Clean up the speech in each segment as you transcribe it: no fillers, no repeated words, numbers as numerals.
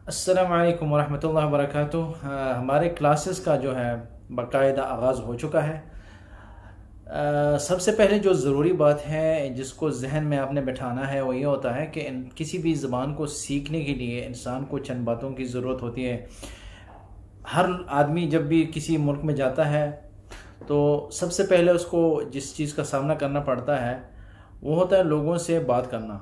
अस्सलामु अलैकुम वरहमतुल्लाहि वबरकातुह। हमारे क्लासेस का जो है बाकायदा आगाज़ हो चुका है। सबसे पहले जो ज़रूरी बात है जिसको जहन में आपने बैठाना है वो ये होता है कि किसी भी ज़बान को सीखने के लिए इंसान को चंद बातों की ज़रूरत होती है। हर आदमी जब भी किसी मुल्क में जाता है तो सबसे पहले उसको जिस चीज़ का सामना करना पड़ता है वो होता है लोगों से बात करना।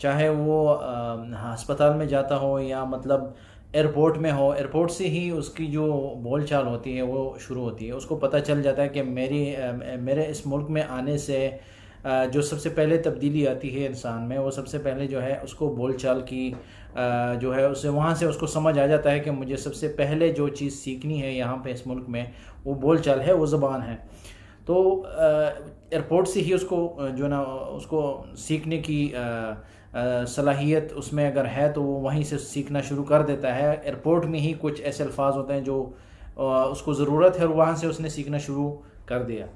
चाहे वो अस्पताल में जाता हो या मतलब एयरपोर्ट में हो, एयरपोर्ट से ही उसकी जो बोल चाल होती है वो शुरू होती है। उसको पता चल जाता है कि मेरे इस मुल्क में आने से जो सबसे पहले तब्दीली आती है इंसान में, वो सबसे पहले जो है उसको बोल चाल की जो है उससे वहाँ से उसको समझ आ जाता है कि मुझे सबसे पहले जो चीज़ सीखनी है यहाँ पे इस मुल्क में वो बोल चाल है, वो ज़बान है। तो एयरपोर्ट से ही उसको जो ना उसको सीखने की सलाहियत उसमें अगर है तो वो वहीं से सीखना शुरू कर देता है। एयरपोर्ट में ही कुछ ऐसे अल्फाज होते हैं जो उसको ज़रूरत है और वहाँ से उसने सीखना शुरू कर दिया।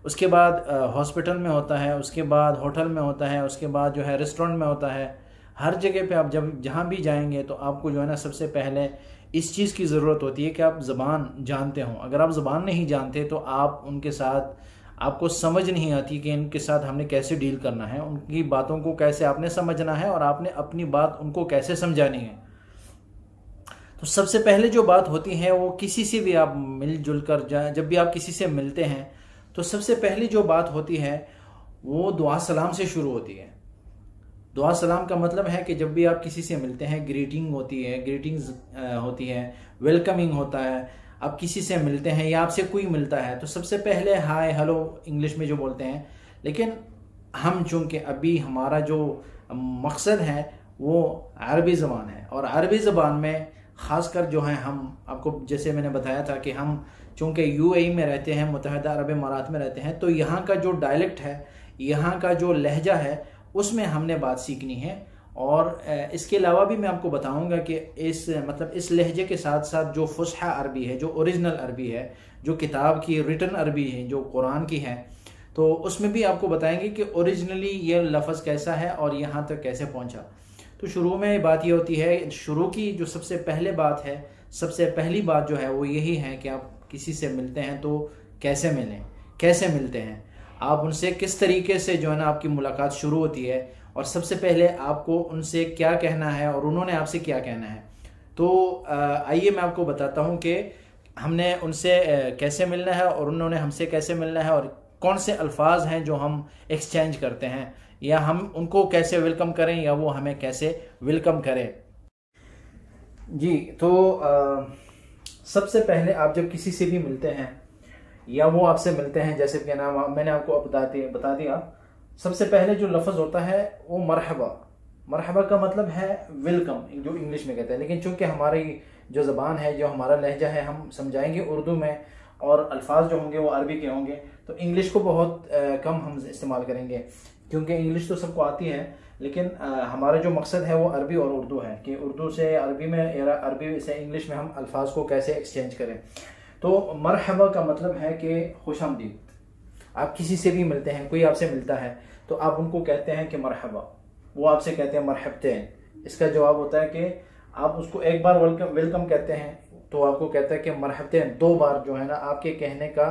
उसके बाद हॉस्पिटल में होता है, उसके बाद होटल में होता है, उसके बाद जो है रेस्टोरेंट में होता है। हर जगह पे आप जब जहाँ भी जाएंगे तो आपको जो है ना सबसे पहले इस चीज़ की ज़रूरत होती है कि आप ज़बान जानते हों। अगर आप ज़बान नहीं जानते तो आप उनके साथ आपको समझ नहीं आती कि इनके साथ हमने कैसे डील करना है, उनकी बातों को कैसे आपने समझना है और आपने अपनी बात उनको कैसे समझानी है। तो सबसे पहले जो बात होती है वो किसी से भी आप मिलजुल कर जब भी आप किसी से मिलते हैं तो सबसे पहली जो बात होती है वो दुआ सलाम से शुरू होती है। दुआ सलाम का मतलब है कि जब भी आप किसी से मिलते हैं ग्रीटिंग होती है, ग्रीटिंग्स होती है, वेलकमिंग होता है। आप किसी से मिलते हैं या आपसे कोई मिलता है तो सबसे पहले हाय हेलो इंग्लिश में जो बोलते हैं, लेकिन हम चूंकि अभी हमारा जो मकसद है वो अरबी ज़बान है और अरबी ज़बान में ख़ासकर जो है हम आपको जैसे मैंने बताया था कि हम चूंकि यूएई में रहते हैं, मुत्तहिदा अरब इमारात में रहते हैं, तो यहाँ का जो डायलेक्ट है, यहाँ का जो लहजा है उसमें हमने बात सीखनी है। और इसके अलावा भी मैं आपको बताऊंगा कि इस लहजे के साथ साथ जो फुसहा अरबी है, जो ओरिजिनल अरबी है, जो किताब की रिटन अरबी है, जो कुरान की है, तो उसमें भी आपको बताएंगे कि ओरिजिनली ये लफ्ज़ कैसा है और यहाँ तक कैसे पहुँचा। तो शुरू में बात ये होती है, शुरू की जो सबसे पहले बात है, सबसे पहली बात जो है वो यही है कि आप किसी से मिलते हैं तो कैसे मिलें, कैसे मिलते हैं, आप उनसे किस तरीके से जो है ना आपकी मुलाकात शुरू होती है और सबसे पहले आपको उनसे क्या कहना है और उन्होंने आपसे क्या कहना है। तो आइए मैं आपको बताता हूँ कि हमने उनसे कैसे मिलना है और उन्होंने हमसे कैसे मिलना है और कौन से अल्फाज हैं जो हम एक्सचेंज करते हैं, या हम उनको कैसे वेलकम करें या वो हमें कैसे वेलकम करें। जी, तो सबसे पहले आप जब किसी से भी मिलते हैं या वो आपसे मिलते हैं, जैसे कि ना मैंने आपको अब बता दिया, सबसे पहले जो लफ्ज़ होता है वो मरहबा। मरहबा का मतलब है वेलकम, जो इंग्लिश में कहते हैं, लेकिन चूंकि हमारी जो ज़बान है, जो हमारा लहजा है, हम समझाएंगे उर्दू में और अल्फाज जो होंगे वो अरबी के होंगे, तो इंग्लिश को बहुत कम हम इस्तेमाल करेंगे क्योंकि इंग्लिश तो सबको आती है, लेकिन हमारा जो मकसद है वो अरबी और उर्दू है कि उर्दू से अरबी में या अरबी से इंग्लिश में हम अल्फाज को कैसे एक्सचेंज करें। तो मरहबा का मतलब है कि खुशामदीद। आप किसी से भी मिलते हैं, कोई आपसे मिलता है तो आप उनको कहते हैं कि मरहबा, वो आपसे कहते हैं मरहबतैन। इसका जवाब होता है कि आप उसको एक बार वेलकम कहते हैं तो आपको कहता है कि मरहबतैन। दो बार जो है ना आपके कहने का,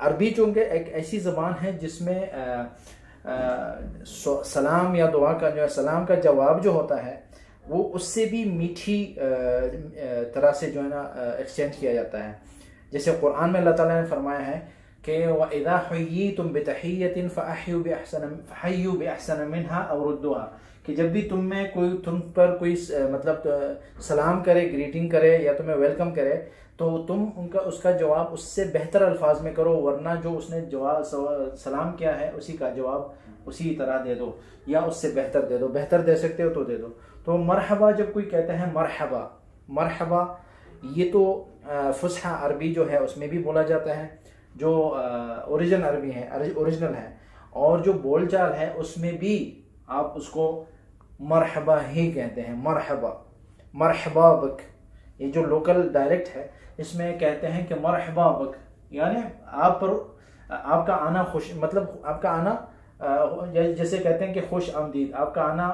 अरबी चूंकि एक ऐसी ज़बान है जिसमें सलाम या दुआ का जो है, सलाम का जवाब जो होता है वो उससे भी मीठी तरह से जो है ना एक्सचेंज किया जाता है। जैसे कुरान में अल्लाह ताला ने फरमाया है कि वइज़ा हुय्यितुम बितहिय्यतिन फहय्यू बिअहसन मिन्हा अव रुद्दूहा, कि जब भी तुम पर कोई मतलब सलाम करे, ग्रीटिंग करे या तुम्हें वेलकम करे तो तुम उसका जवाब उससे बेहतर अल्फाज में करो, वरना जो उसने जवाब सलाम किया है उसी का जवाब उसी तरह दे दो या उससे बेहतर दे दो। बेहतर दे सकते हो तो दे दो। तो मरहबा जब कोई कहता है मरहबा, मरहबा ये तो फुसहा अरबी जो है उसमें भी बोला जाता है, जो ओरिजिनल अरबी है, ओरिजिनल है, और जो बोलचाल है उसमें भी आप उसको मरहबा ही कहते हैं। मरहबा, मरहबा बक, ये जो लोकल डायलेक्ट है इसमें कहते हैं कि मरहबा बक, यानी आप पर आपका आना खुश, मतलब आपका आना जैसे कहते हैं कि खुश आमदीद, आपका आना,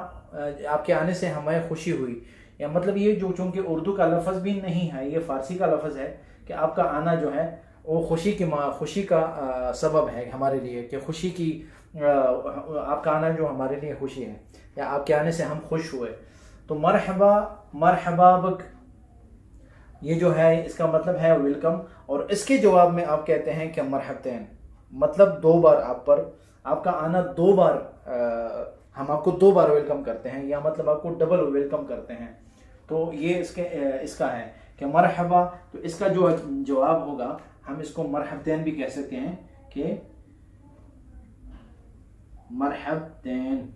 आपके आने से हमें खुशी हुई, या मतलब ये जो चूंकि उर्दू का लफ्ज़ भी नहीं है, ये फ़ारसी का लफ्ज़ है कि आपका आना जो है वो खुशी का सबब है हमारे लिए, कि खुशी की आपका आना जो हमारे लिए खुशी है, या आपके आने से हम खुश हुए। तो मरहबा, मरहबा बक, ये जो है इसका मतलब है वेलकम, और इसके जवाब में आप कहते हैं कि मरहबतैन, मतलब 2 बार आप पर आपका आना 2 बार, हम आपको 2 बार वेलकम करते हैं, या मतलब आपको डबल वेलकम करते हैं। तो ये इसका है कि मरहबा, तो इसका जो जवाब होगा हम इसको मरहबतैन भी कह सकते हैं कि मरहबतैन।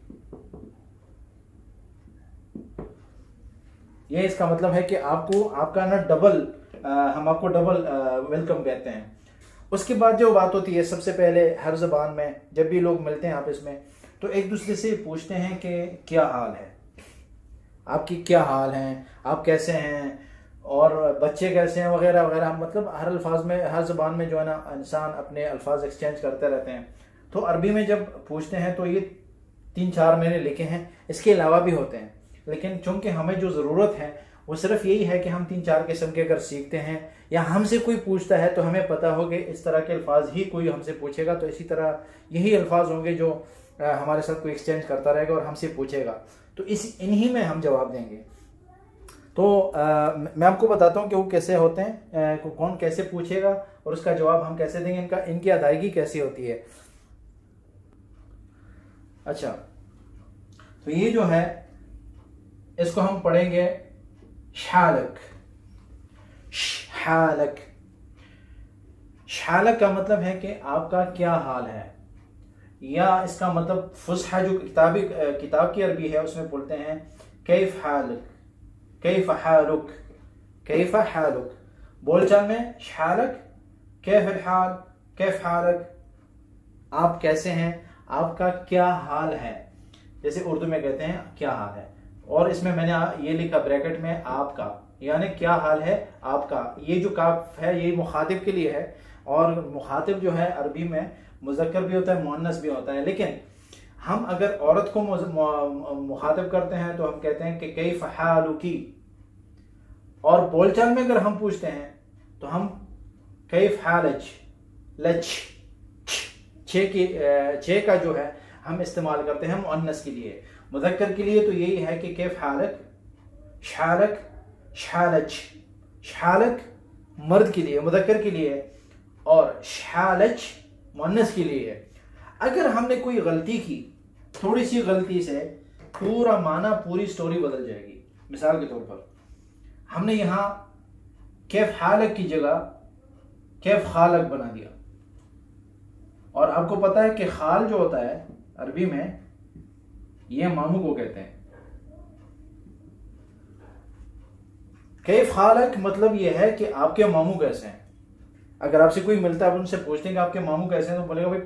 ये इसका मतलब है कि आपका ना डबल, हम आपको डबल वेलकम कहते हैं। उसके बाद जो बात होती है, सबसे पहले हर ज़बान में जब भी लोग मिलते हैं आपस में, तो एक दूसरे से पूछते हैं कि क्या हाल है, आपकी क्या हाल है, आप कैसे हैं, और बच्चे कैसे हैं, वगैरह वगैरह। मतलब हर अल्फाज में, हर ज़बान में जो है ना इंसान अपने अल्फाज एक्सचेंज करते रहते हैं। तो अरबी में जब पूछते हैं तो ये 3-4 मैंने लिखे हैं, इसके अलावा भी होते हैं, लेकिन चूंकि हमें जो ज़रूरत है वो सिर्फ यही है कि हम 3-4 किस्म के अगर सीखते हैं, या हमसे कोई पूछता है तो हमें पता हो कि इस तरह के अल्फाज ही कोई हमसे पूछेगा, तो इसी तरह यही अल्फाज होंगे जो हमारे साथ कोई एक्सचेंज करता रहेगा और हमसे पूछेगा, तो इन्हीं में हम जवाब देंगे। तो मैं आपको बताता हूँ कि वो कैसे होते हैं, कौन कैसे पूछेगा और उसका जवाब हम कैसे देंगे, इनकी अदायगी कैसी होती है। अच्छा, तो ये जो है इसको हम पढ़ेंगे शालक। शालक, शालक का मतलब है कि आपका क्या हाल है, या इसका मतलब फुसहा जो किताब की अरबी है उसमें बोलते हैं कैफ हालक, कैफ हालुक, कैफ हालुक। बोलचाल में शालक, कैफ हाल, कैफ हालक, आप कैसे हैं, आपका क्या हाल है, जैसे उर्दू में कहते हैं क्या हाल है। और इसमें मैंने ये लिखा ब्रैकेट में आपका, यानी क्या हाल है आपका। ये जो काफ है ये मुखातिब के लिए है, और मुखातिब जो है अरबी में मुज़क्कर भी होता है, मुअन्नस भी होता है, लेकिन हम अगर औरत को मुखातिब करते हैं तो हम कहते हैं कि कैफ हालुकी, और बोलचाल में अगर हम पूछते हैं तो हम कैफ हालज, लच, छे का जो है हम इस्तेमाल करते हैं मुअन्नस के लिए। मुज़क्कर के लिए तो यही है कि कैफ हालक, शालक, शालच। शालक मर्द के लिए, मुज़क्कर के लिए, और शालच मुअन्नस के लिए है। अगर हमने कोई गलती की, थोड़ी सी गलती से पूरा माना, पूरी स्टोरी बदल जाएगी। मिसाल के तौर पर हमने यहाँ कैफ हालक की जगह कैफ खालक बना दिया, और आपको पता है कि खाल जो होता है अरबी में ये मामू को कहते हैं। कैफ खालक मतलब ये है कि आपके मामू कैसे हैं। अगर आपसे कोई मिलता है, आप उनसे पूछते हैं कि आपके मामू कैसे हैं, तो बोलेगा भाई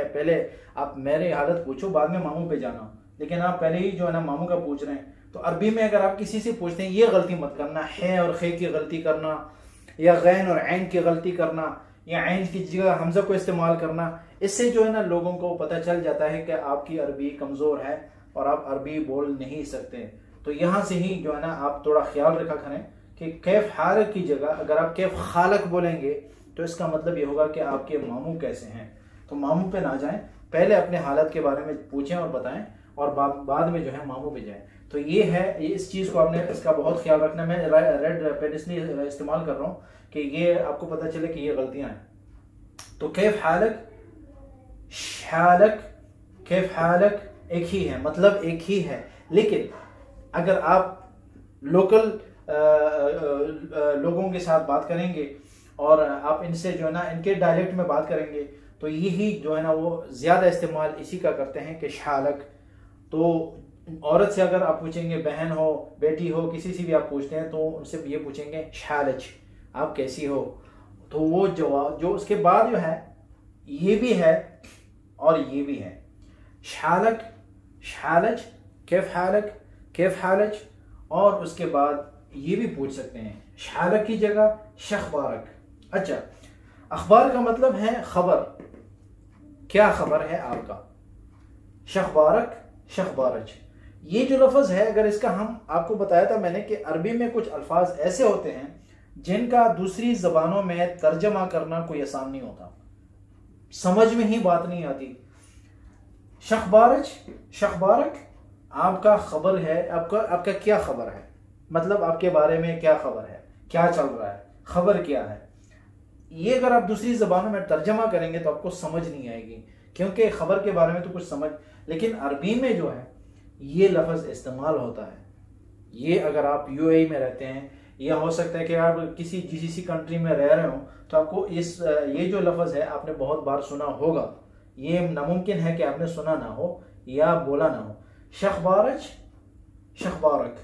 पहले आप मेरी हालत पूछो, बाद में मामू पे जाना। लेकिन आप पहले ही जो है ना मामू का पूछ रहे हैं। तो अरबी में अगर आप किसी से पूछते हैं, ये गलती मत करना, है और खे की गलती करना, या गैन और ऐन की गलती करना, या ऐन की जगह हमजा को इस्तेमाल करना, इससे जो है ना लोगों को पता चल जाता है कि आपकी अरबी कमज़ोर है और आप अरबी बोल नहीं सकते। तो यहाँ से ही जो है ना आप थोड़ा ख्याल रखा करें कि कैफ हालक की जगह अगर आप कैफ खालक बोलेंगे तो इसका मतलब ये होगा कि आपके मामू कैसे हैं। तो मामू पे ना जाएं, पहले अपने हालत के बारे में पूछें और बताएं, और बाद में जो है मामू पे जाएं। तो ये है, ये इस चीज़ को आपने इसका बहुत ख्याल रखना। मैं रेड पेन इसलिए इस्तेमाल कर रहा हूँ कि ये आपको पता चले कि ये गलतियाँ हैं। तो कैफ हालक, शालक, कैफ हालक एक ही है, मतलब एक ही है। लेकिन अगर आप लोकल लोगों के साथ बात करेंगे और आप इनसे जो है ना इनके डायलेक्ट में बात करेंगे, तो यही जो है ना वो ज़्यादा इस्तेमाल इसी का करते हैं कि शालक। तो औरत से अगर आप पूछेंगे, बहन हो, बेटी हो, किसी से भी आप पूछते हैं तो उनसे ये पूछेंगे शालच, आप कैसी हो। तो वो जवाब जो उसके बाद जो है ये भी है और ये भी है, शालक, शालच, कैफ हालक, कैफ हालच। और उसके बाद ये भी पूछ सकते हैं शालक की जगह शखबारक। अच्छा, अखबार का मतलब है खबर, क्या खबर है आपका। शखबारक, शखबारच, ये जो लफ्ज़ है, अगर इसका हम आपको बताया था मैंने कि अरबी में कुछ अल्फाज ऐसे होते हैं जिनका दूसरी ज़बानों में तर्जमा करना कोई आसान नहीं होता, समझ में ही बात नहीं आती। शखबारज, शखबारक, आपका खबर है, आपका क्या खबर है, मतलब आपके बारे में क्या खबर है, क्या चल रहा है, खबर क्या है। ये अगर आप दूसरी ज़बानों में तर्जमा करेंगे तो आपको समझ नहीं आएगी, क्योंकि खबर के बारे में तो कुछ समझ, लेकिन अरबी में जो है ये लफ्ज़ इस्तेमाल होता है। ये अगर आप यूएई में रहते हैं या हो सकता है कि आप किसी जीसीसी कंट्री में रह रहे हो तो आपको ये जो लफ्ज़ है आपने बहुत बार सुना होगा। ये नामुमकिन है कि आपने सुना ना हो या बोला ना हो। शखबारज, शखबारक,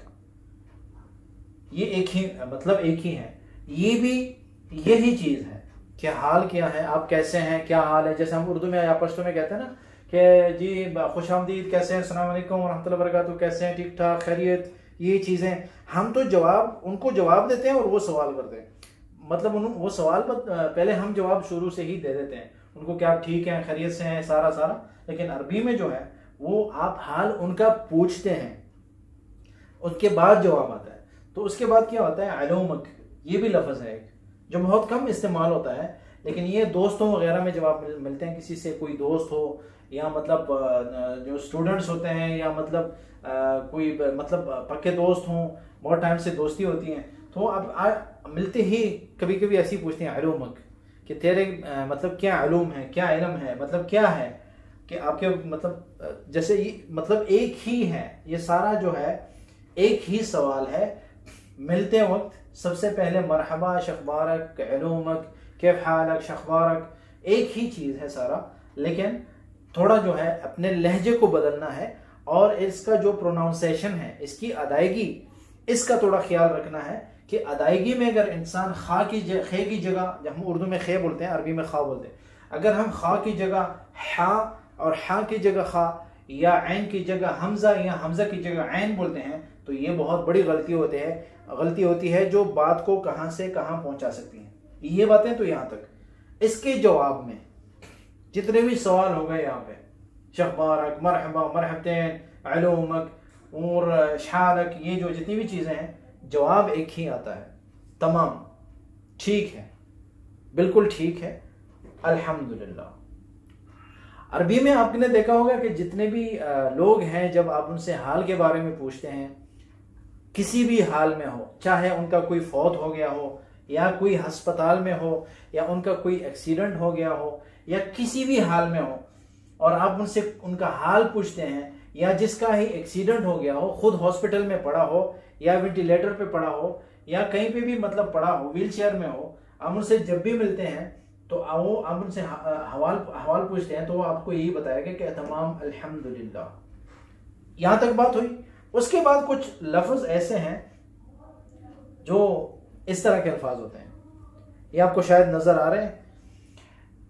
ये एक ही मतलब एक ही है। ये भी यही चीज़ है कि हाल क्या है, आप कैसे हैं, क्या हाल है। जैसे हम उर्दू में या पश्तो में कहते हैं ना कि जी खुशामदीद, कैसे हैं, अस्सलाम वालेकुम वरहमतुल्लाहि वबरकातुहू, कैसे हैं, ठीक ठाक, खैरियत, ये चीज़ें हम तो उनको जवाब देते हैं और वो सवाल करते हैं। मतलब वो सवाल पहले हम जवाब शुरू से ही दे देते हैं उनको, क्या आप ठीक हैं, खैरियत से हैं, सारा सारा। लेकिन अरबी में जो है वो आप हाल उनका पूछते हैं, उसके बाद जवाब आता है। तो उसके बाद क्या होता है, अलूमक, ये भी लफ्ज़ है जो बहुत कम इस्तेमाल होता है, लेकिन ये दोस्तों वगैरह में जब आप मिलते हैं, किसी से कोई दोस्त हो या मतलब जो स्टूडेंट्स होते हैं या मतलब कोई मतलब पक्के दोस्त हों, बहुत टाइम से दोस्ती होती है, तो आप मिलते ही कभी कभी ऐसी पूछते हैं अलूमक, कि तेरे मतलब क्या अलूम है, क्या इल्म है, मतलब क्या है कि आपके मतलब जैसे ये मतलब एक ही है, ये सारा जो है एक ही सवाल है। मिलते वक्त सबसे पहले मरहबा, शखबारक, अलूमक, कैफ हालक, शखबारक, एक ही चीज़ है सारा, लेकिन थोड़ा जो है अपने लहजे को बदलना है और इसका जो प्रोनाउंसिएशन है, इसकी अदायगी, इसका थोड़ा ख्याल रखना है कि अदायगी में अगर इंसान खे की जगह, जब हम उर्दू में खे बोलते हैं, अरबी में खा बोलते हैं, अगर हम खा की जगह हा और हा की जगह खा या ऐन की जगह हमजा या हमजा की जगह ऐन बोलते हैं तो ये बहुत बड़ी गलती होती है जो बात को कहां से कहां पहुंचा सकती है। ये बातें तो यहां तक। इसके जवाब में जितने भी सवाल हो गए यहाँ पे, शखबारक, मरहबा, मरहबतैन, अलूमक और शारक, ये जो जितनी भी चीज़ें हैं, जवाब एक ही आता है, तमाम ठीक है, बिल्कुल ठीक है, अल्हम्दुलिल्लाह। अरबी में आपने देखा होगा कि जितने भी लोग हैं, जब आप उनसे हाल के बारे में पूछते हैं, किसी भी हाल में हो, चाहे उनका कोई फौत हो गया हो या कोई अस्पताल में हो या उनका कोई एक्सीडेंट हो गया हो या किसी भी हाल में हो, और आप उनसे उनका हाल पूछते हैं, या जिसका ही एक्सीडेंट हो गया हो, खुद हॉस्पिटल में पड़ा हो या वेंटिलेटर पे पड़ा हो या कहीं पे भी मतलब पड़ा हो, व्हील चेयर में हो, आप उनसे जब भी मिलते हैं तो वो आप उनसे हवाल पूछते हैं तो वो आपको यही बताएगा कि तमाम अल्हम्दुलिल्लाह। यहां तक बात हुई। उसके बाद कुछ लफ्ज ऐसे हैं जो इस तरह के अल्फाज होते हैं, ये आपको शायद नजर आ रहे हैं,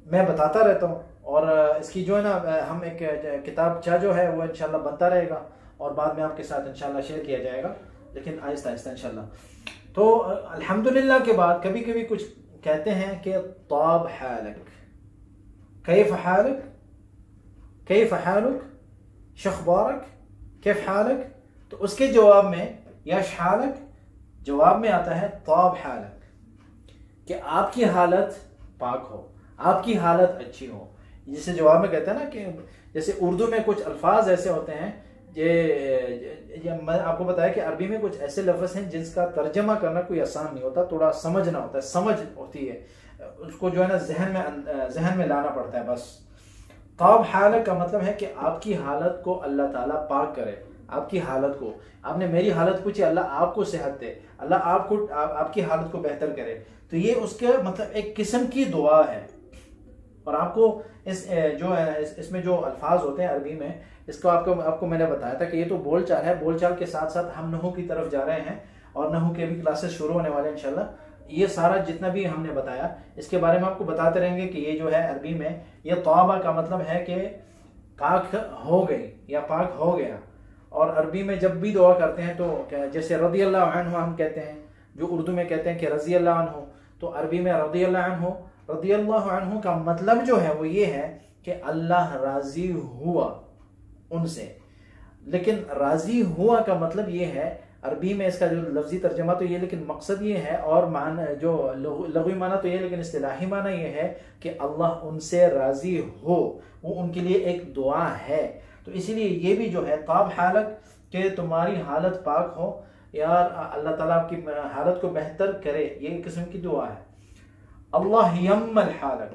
मैं बताता रहता हूँ, और इसकी जो है ना, हम एक किताबचा जो है वो इंशाल्लाह बनता रहेगा और बाद में आपके साथ इंशाल्लाह शेयर किया जाएगा, लेकिन आहिस्ता आहिस्ता इंशाल्लाह। तो अल्हम्दुलिल्लाह के बाद कभी कभी कुछ कहते हैं कि ताब हालक, कैफ हालक, कैफ हालक, शखबारक, कैफ हालक, तो उसके जवाब में या हालक जवाब में आता है ताब हालक, कि आपकी हालत पाक हो, आपकी हालत अच्छी हो। जिसे जवाब में कहते हैं ना कि जैसे उर्दू में कुछ अल्फाज ऐसे होते हैं, मैं आपको बताया कि अरबी में कुछ ऐसे लफ्ज़ हैं जिसका तर्जमा करना कोई आसान नहीं होता, थोड़ा समझना होता है, समझ होती है, उसको जो है ना जहन में लाना पड़ता है बस। ताब हालत का मतलब है कि आपकी हालत को अल्लाह ताला पाक करे, आपकी हालत को, आपने मेरी हालत पूछी, अल्लाह आपको सेहत दे, अल्लाह आपकी हालत को बेहतर करे, तो ये उसके मतलब एक किस्म की दुआ है। और आपको इसमें जो अल्फाज होते हैं अरबी में, इसको आपको मैंने बताया था कि ये तो बोलचाल है, बोलचाल के साथ साथ हम नहू की तरफ जा रहे हैं और नहू के भी क्लासेस शुरू होने वाले हैं इंशाल्लाह। ये सारा जितना भी हमने बताया इसके बारे में आपको बताते रहेंगे कि ये जो है अरबी में, ये तौबा का मतलब है कि पाक हो गई या पाक हो गया। और अरबी में जब भी दुआ करते हैं तो जैसे रज़ी अल्लाह अन्हु हम कहते हैं, जो उर्दू में कहते हैं कि रज़ी अल्लाह अन्हु, तो अरबी में रज़ी अल्लाह अन्हु, रज़ी अल्लाह अन्हु का मतलब जो है वो ये है कि अल्लाह राजी हुआ उनसे। लेकिन राज़ी हुआ का मतलब ये है, अरबी में इसका जो लफ्जी तर्जमा तो ये, लेकिन मकसद ये है और मान जो लग़वी माना तो ये, लेकिन इस्तिलाही माना ये है कि अल्लाह उनसे राज़ी हो, वो उनके लिए एक दुआ है। तो इसीलिए ये भी जो है ताब हालक कि तुम्हारी हालत पाक हो, यार अल्लाह ताला आपकी हालत को बेहतर करे, ये एक किस्म की दुआ है। अल्लाह यम्मल हालक,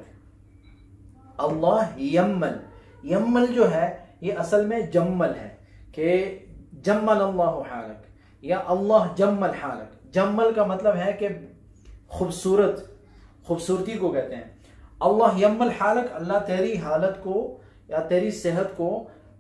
अल्लाह यम्मल, यम्मल जो है ये असल में जम्मल है कि जम्मल अल्लाह हालक या अल्लाह जम्मल हालक। जम्मल का मतलब है कि खूबसूरत, खूबसूरती को कहते हैं। अल्लाह यम्मल हालक, अल्लाह तेरी हालत को या तेरी सेहत को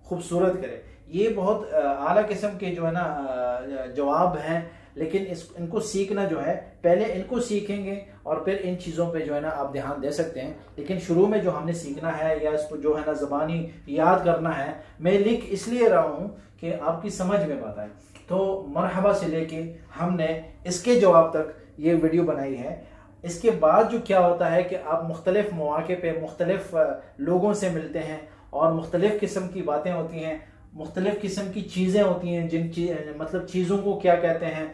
खूबसूरत करे। ये बहुत आला किस्म के जो है ना जवाब हैं, लेकिन इनको सीखना जो है, पहले इनको सीखेंगे और फिर इन चीज़ों पे जो है ना आप ध्यान दे सकते हैं। लेकिन शुरू में जो हमने सीखना है या इसको जो है ना ज़बानी याद करना है, मैं लिख इसलिए रहा हूँ कि आपकी समझ में बात आए। तो मरहबा से लेके हमने इसके जवाब तक ये वीडियो बनाई है। इसके बाद जो क्या होता है कि आप मुख्तलिफ मौके पे मुख्तलिफ लोगों से मिलते हैं और मुख्तलिफ किस्म की बातें होती हैं, मुख्तलिफ किस्म की चीज़ें होती हैं, मतलब चीज़ों को क्या कहते हैं,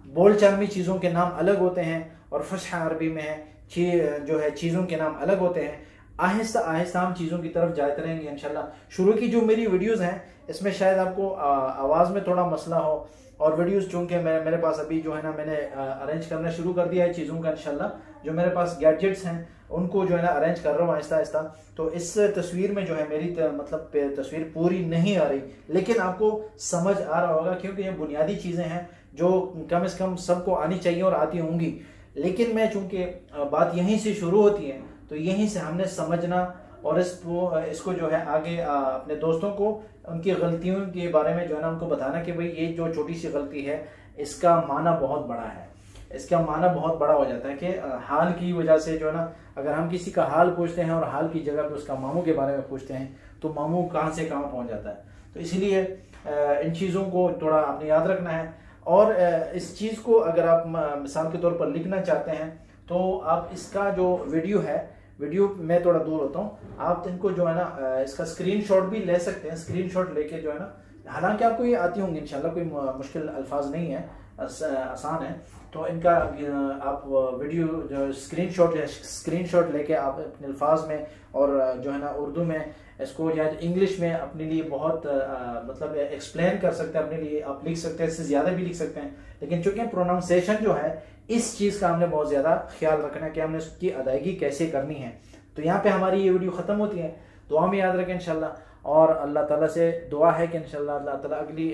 बोलचालमी चीज़ों के नाम अलग होते हैं और फस्हा अरबी में है जो है चीज़ों के नाम अलग होते हैं। आहिस्ता आहिस्ता हम चीज़ों की तरफ जाते रहेंगे इंशाल्लाह। शुरू की जो मेरी वीडियोस हैं इसमें शायद आपको आवाज़ में थोड़ा मसला हो, और वीडियोस चूँकि मेरे पास अभी जो है ना मैंने अरेंज करना शुरू कर दिया है चीज़ों का इंशाल्लाह। जो मेरे पास गैजेट्स हैं उनको जो है ना अरेंज कर रहा हूँ आहिस्ता आहिस्ता। तो इस तस्वीर में जो है मेरी मतलब तस्वीर पूरी नहीं आ रही, लेकिन आपको समझ आ रहा होगा क्योंकि ये बुनियादी चीज़ें हैं जो कम से कम सबको आनी चाहिए और आती होंगी। लेकिन मैं चूँकि बात यहीं से शुरू होती है तो यहीं से हमने समझना और इसको जो है आगे अपने दोस्तों को उनकी गलतियों के बारे में जो है ना उनको बताना कि भाई ये जो छोटी सी गलती है इसका माना बहुत बड़ा है, इसका माना बहुत बड़ा हो जाता है कि हाल की वजह से जो है ना, अगर हम किसी का हाल पूछते हैं और हाल की जगह पे उसका मामू के बारे में पूछते हैं तो मामू कहाँ से कहाँ पहुँच जाता है। तो इसीलिए इन चीज़ों को थोड़ा आपने याद रखना है। और इस चीज़ को अगर आप मिसाल के तौर पर लिखना चाहते हैं तो आप इसका जो वीडियो में थोड़ा दूर होता हूँ, आप इनको जो है ना इसका स्क्रीनशॉट भी ले सकते हैं। स्क्रीनशॉट लेके जो है ना, हालांकि आपको ये आती होंगी इंशाल्लाह, कोई मुश्किल अल्फाज नहीं है, आसान है। तो इनका आप वीडियो जो स्क्रीनशॉट लेके आप अपने अल्फाज में और जो है ना उर्दू में इसको या इंग्लिश में अपने लिए बहुत मतलब एक्सप्लेन कर सकते हैं, अपने लिए आप लिख सकते हैं, इससे ज़्यादा भी लिख सकते हैं। लेकिन चूंकि प्रोनाउंसिएशन जो है इस चीज़ का हमने बहुत ज़्यादा ख्याल रखना है कि हमने उसकी अदायगी कैसे करनी है। तो यहाँ पे हमारी ये वीडियो ख़त्म होती है। दुआ में याद रखें इंशाल्लाह, और अल्लाह ताला से दुआ है कि इंशाल्लाह अल्लाह ताला अगली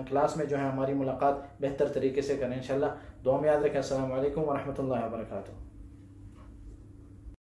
क्लास में जो है हमारी मुलाकात बेहतर तरीके से करें इंशाल्लाह। दुआ में याद रखें। अस्सलामु अलैकुम व रहमतुल्लाहि व बरकातुहू।